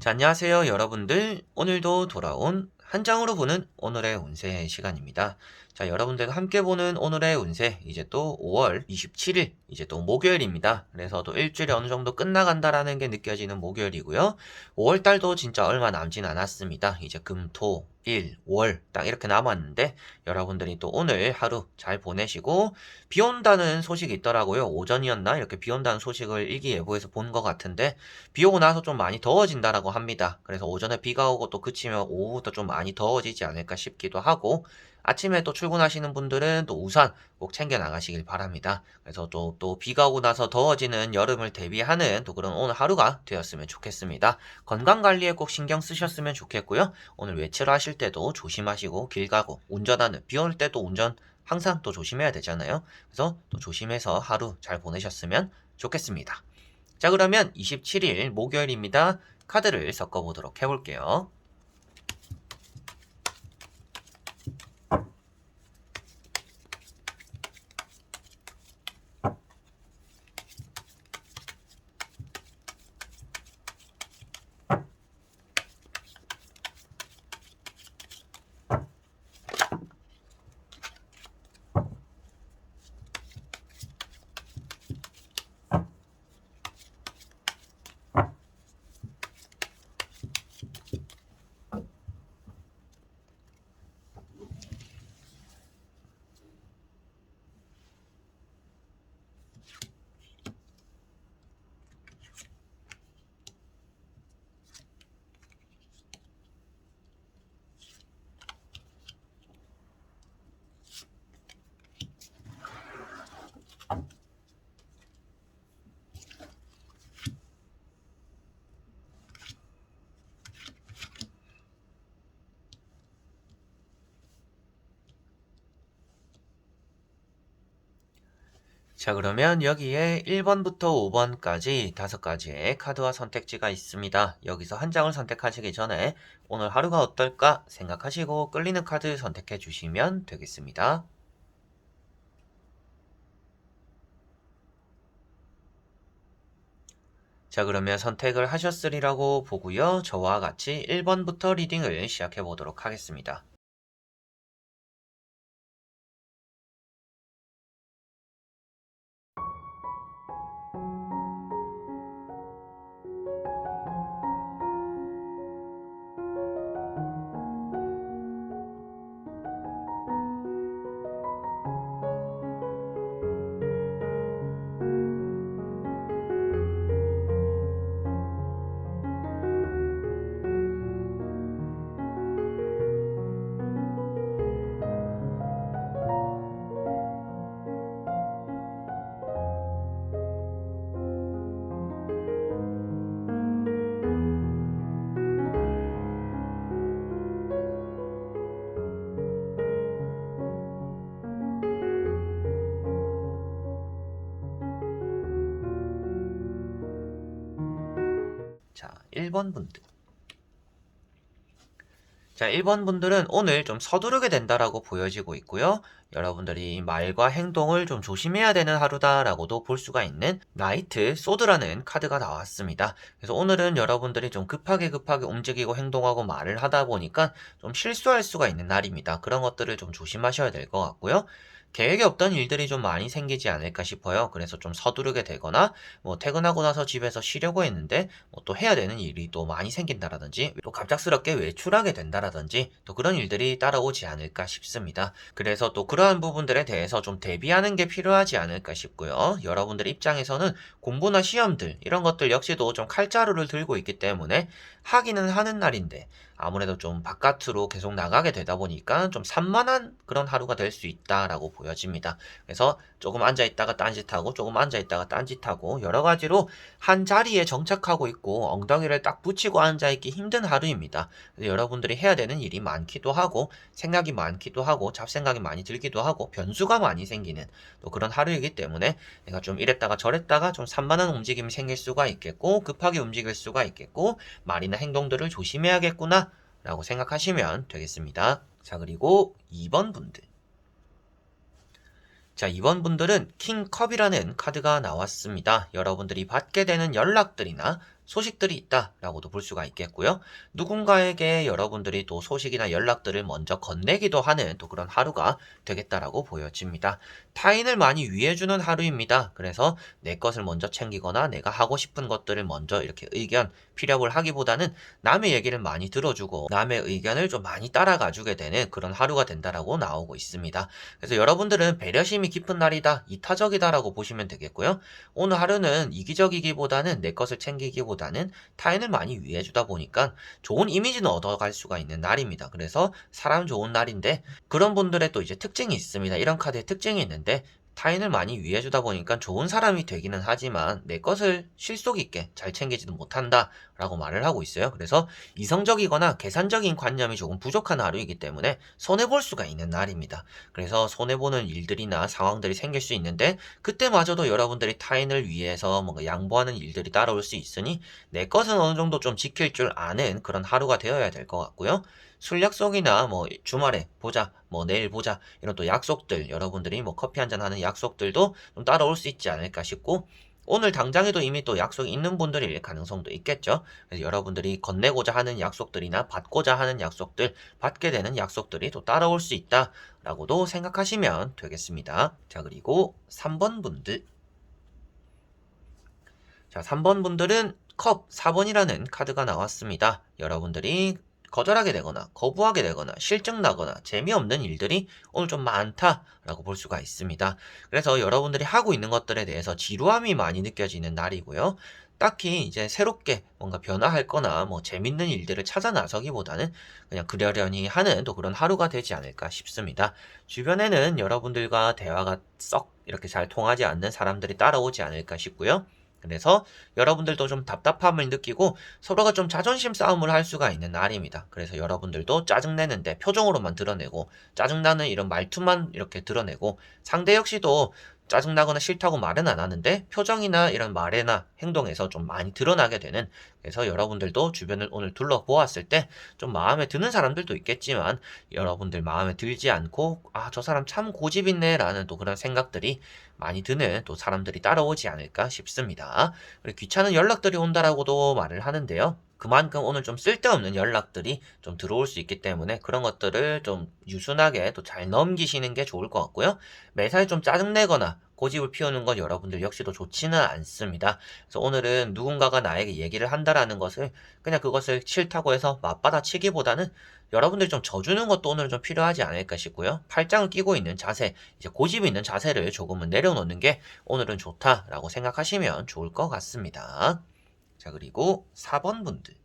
자, 안녕하세요, 여러분들. 오늘도 돌아온 한 장으로 보는 오늘의 운세 시간입니다. 자, 여러분들과 함께 보는 오늘의 운세, 이제 또 5월 27일, 이제 또 목요일입니다. 그래서 또 일주일이 어느 정도 끝나간다라는 게 느껴지는 목요일이고요. 5월 달도 진짜 얼마 남진 않았습니다. 이제 금, 토, 일, 월 딱 이렇게 남았는데 여러분들이 또 오늘 하루 잘 보내시고 비 온다는 소식이 있더라고요. 오전이었나? 이렇게 비 온다는 소식을 일기예보에서 본 것 같은데 비 오고 나서 좀 많이 더워진다라고 합니다. 그래서 오전에 비가 오고 또 그치면 오후부터 좀 많이 더워지지 않을까 싶기도 하고 아침에 또 출근하시는 분들은 또 우산 꼭 챙겨 나가시길 바랍니다. 그래서 또 비가 오고 나서 더워지는 여름을 대비하는 또 그런 오늘 하루가 되었으면 좋겠습니다. 건강 관리에 꼭 신경 쓰셨으면 좋겠고요. 오늘 외출을 하실 때도 조심하시고 길 가고 운전하는 비 올 때도 운전 항상 또 조심해야 되잖아요. 그래서 또 조심해서 하루 잘 보내셨으면 좋겠습니다. 자, 그러면 27일 목요일입니다. 카드를 섞어보도록 해볼게요. 자, 그러면 여기에 1번부터 5번까지 5가지의 카드와 선택지가 있습니다. 여기서 한 장을 선택하시기 전에 오늘 하루가 어떨까 생각하시고 끌리는 카드 선택해 주시면 되겠습니다. 자, 그러면 선택을 하셨으리라고 보고요. 저와 같이 1번부터 리딩을 시작해 보도록 하겠습니다. 자, 1번 분들. 자, 1번 분들은 오늘 좀 서두르게 된다라고 보여지고 있고요. 여러분들이 말과 행동을 좀 조심해야 되는 하루다라고도 볼 수가 있는 나이트 소드라는 카드가 나왔습니다. 그래서 오늘은 여러분들이 좀 급하게 움직이고 행동하고 말을 하다 보니까 좀 실수할 수가 있는 날입니다. 그런 것들을 좀 조심하셔야 될 것 같고요. 계획에 없던 일들이 좀 많이 생기지 않을까 싶어요. 그래서 좀 서두르게 되거나 뭐 퇴근하고 나서 집에서 쉬려고 했는데 뭐 또 해야 되는 일이 또 많이 생긴다라든지 또 갑작스럽게 외출하게 된다라든지 또 그런 일들이 따라오지 않을까 싶습니다. 그래서 또 그러한 부분들에 대해서 좀 대비하는 게 필요하지 않을까 싶고요. 여러분들 입장에서는 공부나 시험들 이런 것들 역시도 좀 칼자루를 들고 있기 때문에 하기는 하는 날인데 아무래도 좀 바깥으로 계속 나가게 되다 보니까 좀 산만한 그런 하루가 될 수 있다라고 보여집니다. 그래서 조금 앉아있다가 딴짓하고 조금 앉아있다가 딴짓하고 여러 가지로 한 자리에 정착하고 있고 엉덩이를 딱 붙이고 앉아있기 힘든 하루입니다. 여러분들이 해야 되는 일이 많기도 하고 생각이 많기도 하고 잡생각이 많이 들기도 하고 변수가 많이 생기는 또 그런 하루이기 때문에 내가 좀 이랬다가 저랬다가 좀 산만한 움직임이 생길 수가 있겠고 급하게 움직일 수가 있겠고 말이나 행동들을 조심해야겠구나 라고 생각하시면 되겠습니다. 자, 그리고 2번 분들. 자, 이번 분들은 킹컵이라는 카드가 나왔습니다. 여러분들이 받게 되는 연락들이나 소식들이 있다라고도 볼 수가 있겠고요. 누군가에게 여러분들이 또 소식이나 연락들을 먼저 건네기도 하는 또 그런 하루가 되겠다라고 보여집니다. 타인을 많이 위해주는 하루입니다. 그래서 내 것을 먼저 챙기거나 내가 하고 싶은 것들을 먼저 이렇게 의견 피력을 하기보다는 남의 얘기를 많이 들어주고 남의 의견을 좀 많이 따라가 주게 되는 그런 하루가 된다라고 나오고 있습니다. 그래서 여러분들은 배려심이 깊은 날이다, 이타적이다라고 보시면 되겠고요. 오늘 하루는 이기적이기보다는 내 것을 챙기기보다는 타인을 많이 위해주다 보니까 좋은 이미지는 얻어갈 수가 있는 날입니다. 그래서 사람 좋은 날인데 그런 분들의 또 이제 특징이 있습니다. 이런 카드의 특징이 있는데 타인을 많이 위해주다 보니까 좋은 사람이 되기는 하지만 내 것을 실속 있게 잘 챙기지는 못한다 라고 말을 하고 있어요. 그래서 이성적이거나 계산적인 관념이 조금 부족한 하루이기 때문에 손해볼 수가 있는 날입니다. 그래서 손해보는 일들이나 상황들이 생길 수 있는데 그때마저도 여러분들이 타인을 위해서 뭔가 양보하는 일들이 따라올 수 있으니 내 것은 어느 정도 좀 지킬 줄 아는 그런 하루가 되어야 될 것 같고요. 술 약속이나 뭐 주말에 보자, 뭐 내일 보자 이런 또 약속들 여러분들이 뭐 커피 한잔 하는 약속들도 좀 따라올 수 있지 않을까 싶고 오늘 당장에도 이미 또 약속이 있는 분들일 가능성도 있겠죠. 그래서 여러분들이 건네고자 하는 약속들이나 받고자 하는 약속들, 받게 되는 약속들이 또 따라올 수 있다라고도 생각하시면 되겠습니다. 자, 그리고 3번 분들. 자, 3번 분들은 컵 4번이라는 카드가 나왔습니다. 여러분들이 거절하게 되거나 거부하게 되거나 실증나거나 재미없는 일들이 오늘 좀 많다라고 볼 수가 있습니다. 그래서 여러분들이 하고 있는 것들에 대해서 지루함이 많이 느껴지는 날이고요. 딱히 이제 새롭게 뭔가 변화할 거나 뭐 재밌는 일들을 찾아 나서기보다는 그냥 그러려니 하는 또 그런 하루가 되지 않을까 싶습니다. 주변에는 여러분들과 대화가 썩 이렇게 잘 통하지 않는 사람들이 따라오지 않을까 싶고요. 그래서 여러분들도 좀 답답함을 느끼고 서로가 좀 자존심 싸움을 할 수가 있는 날입니다. 그래서 여러분들도 짜증내는데 표정으로만 드러내고 짜증나는 이런 말투만 이렇게 드러내고 상대 역시도 짜증나거나 싫다고 말은 안 하는데 표정이나 이런 말이나 행동에서 좀 많이 드러나게 되는 그래서 여러분들도 주변을 오늘 둘러보았을 때 좀 마음에 드는 사람들도 있겠지만 여러분들 마음에 들지 않고 아, 저 사람 참 고집 있네 라는 또 그런 생각들이 많이 드는 또 사람들이 따라오지 않을까 싶습니다. 그리고 귀찮은 연락들이 온다라고도 말을 하는데요. 그만큼 오늘 좀 쓸데없는 연락들이 좀 들어올 수 있기 때문에 그런 것들을 좀 유순하게 또 잘 넘기시는 게 좋을 것 같고요. 매사에 좀 짜증내거나 고집을 피우는 건 여러분들 역시도 좋지는 않습니다. 그래서 오늘은 누군가가 나에게 얘기를 한다라는 것을 그냥 그것을 싫다고 해서 맞받아치기보다는 여러분들이 좀 져주는 것도 오늘 좀 필요하지 않을까 싶고요. 팔짱을 끼고 있는 자세, 이제 고집이 있는 자세를 조금은 내려놓는 게 오늘은 좋다라고 생각하시면 좋을 것 같습니다. 자, 그리고 4번 분들.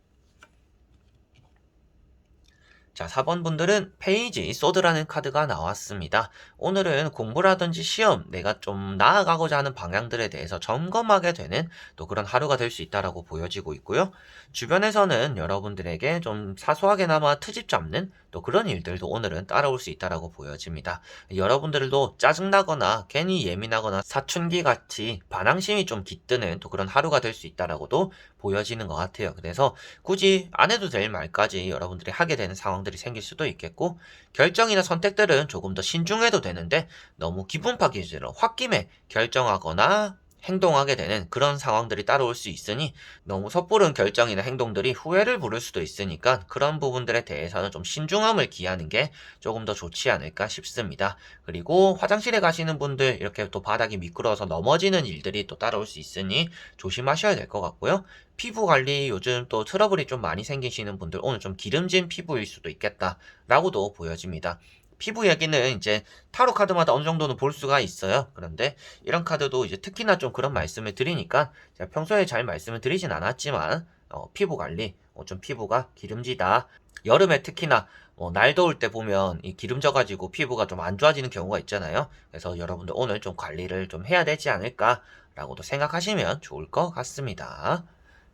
자, 4번 분들은 페이지 소드라는 카드가 나왔습니다. 오늘은 공부라든지 시험, 내가 좀 나아가고자 하는 방향들에 대해서 점검하게 되는 또 그런 하루가 될 수 있다라고 보여지고 있고요. 주변에서는 여러분들에게 좀 사소하게나마 트집 잡는 또 그런 일들도 오늘은 따라올 수 있다라고 보여집니다. 여러분들도 짜증나거나 괜히 예민하거나 사춘기 같이 반항심이 좀 깃드는 또 그런 하루가 될 수 있다라고도 보여지는 것 같아요. 그래서 굳이 안 해도 될 말까지 여러분들이 하게 되는 상황들이 생길 수도 있겠고 결정이나 선택들은 조금 더 신중해도 되는데 너무 기분 파기제로 홧김에 결정하거나 행동하게 되는 그런 상황들이 따라올 수 있으니 너무 섣부른 결정이나 행동들이 후회를 부를 수도 있으니까 그런 부분들에 대해서는 좀 신중함을 기하는 게 조금 더 좋지 않을까 싶습니다. 그리고 화장실에 가시는 분들 이렇게 또 바닥이 미끄러워서 넘어지는 일들이 또 따라올 수 있으니 조심하셔야 될 것 같고요. 피부 관리 요즘 또 트러블이 좀 많이 생기시는 분들 오늘 좀 기름진 피부일 수도 있겠다라고도 보여집니다. 피부 얘기는 이제 타로 카드마다 어느 정도는 볼 수가 있어요. 그런데 이런 카드도 이제 특히나 좀 그런 말씀을 드리니까 제가 평소에 잘 말씀을 드리진 않았지만 피부 관리 좀 피부가 기름지다. 여름에 특히나 날 더울 때 보면 이 기름져 가지고 피부가 좀 안 좋아지는 경우가 있잖아요. 그래서 여러분들 오늘 좀 관리를 좀 해야 되지 않을까라고도 생각하시면 좋을 것 같습니다.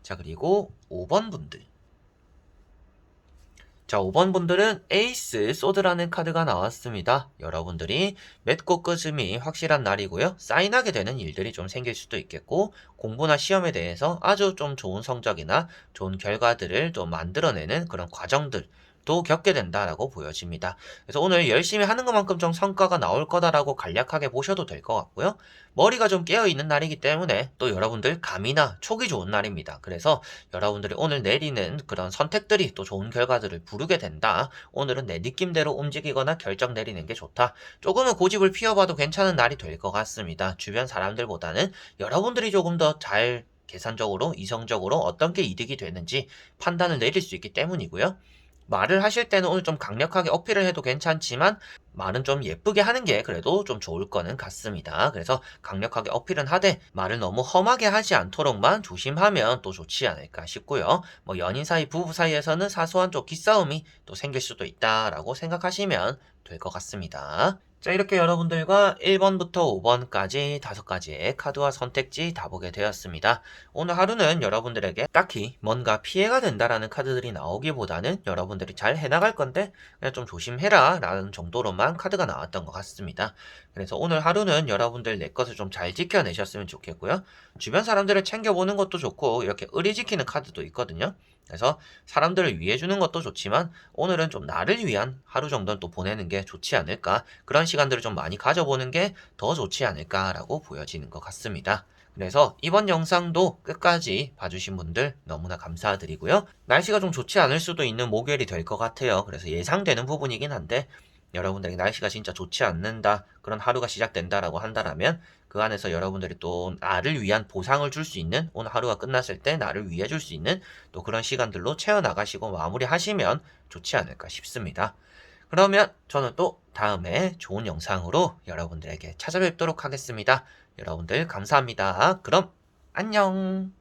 자, 그리고 5번 분들. 자, 5번 분들은 에이스 소드라는 카드가 나왔습니다. 여러분들이 맺고 끝음이 확실한 날이고요. 사인하게 되는 일들이 좀 생길 수도 있겠고 공부나 시험에 대해서 아주 좀 좋은 성적이나 좋은 결과들을 좀 만들어내는 그런 과정들 또 겪게 된다라고 보여집니다. 그래서 오늘 열심히 하는 것만큼 좀 성과가 나올 거다라고 간략하게 보셔도 될 것 같고요. 머리가 좀 깨어있는 날이기 때문에 또 여러분들 감이나 촉이 좋은 날입니다. 그래서 여러분들이 오늘 내리는 그런 선택들이 또 좋은 결과들을 부르게 된다. 오늘은 내 느낌대로 움직이거나 결정 내리는 게 좋다. 조금은 고집을 피워봐도 괜찮은 날이 될 것 같습니다. 주변 사람들보다는 여러분들이 조금 더 잘 계산적으로, 이성적으로 어떤 게 이득이 되는지 판단을 내릴 수 있기 때문이고요. 말을 하실 때는 오늘 좀 강력하게 어필을 해도 괜찮지만 말은 좀 예쁘게 하는 게 그래도 좀 좋을 거는 같습니다. 그래서 강력하게 어필은 하되 말을 너무 험하게 하지 않도록만 조심하면 또 좋지 않을까 싶고요. 뭐 연인 사이, 부부 사이에서는 사소한 좀 기싸움이 또 생길 수도 있다라고 생각하시면 될 것 같습니다. 자, 이렇게 여러분들과 1번부터 5번까지 5가지의 카드와 선택지 다 보게 되었습니다. 오늘 하루는 여러분들에게 딱히 뭔가 피해가 된다라는 카드들이 나오기보다는 여러분들이 잘 해나갈 건데 그냥 좀 조심해라 라는 정도로만 카드가 나왔던 것 같습니다. 그래서 오늘 하루는 여러분들 내 것을 좀 잘 지켜내셨으면 좋겠고요. 주변 사람들을 챙겨보는 것도 좋고 이렇게 의리 지키는 카드도 있거든요. 그래서 사람들을 위해주는 것도 좋지만 오늘은 좀 나를 위한 하루 정도는 또 보내는 게 좋지 않을까, 그런 시간들을 좀 많이 가져보는 게 더 좋지 않을까라고 보여지는 것 같습니다. 그래서 이번 영상도 끝까지 봐주신 분들 너무나 감사드리고요. 날씨가 좀 좋지 않을 수도 있는 목요일이 될 것 같아요. 그래서 예상되는 부분이긴 한데 여러분들에게 날씨가 진짜 좋지 않는다, 그런 하루가 시작된다라고 한다라면 그 안에서 여러분들이 또 나를 위한 보상을 줄 수 있는, 오늘 하루가 끝났을 때 나를 위해 줄 수 있는 또 그런 시간들로 채워나가시고 마무리하시면 좋지 않을까 싶습니다. 그러면 저는 또 다음에 좋은 영상으로 여러분들에게 찾아뵙도록 하겠습니다. 여러분들 감사합니다. 그럼 안녕.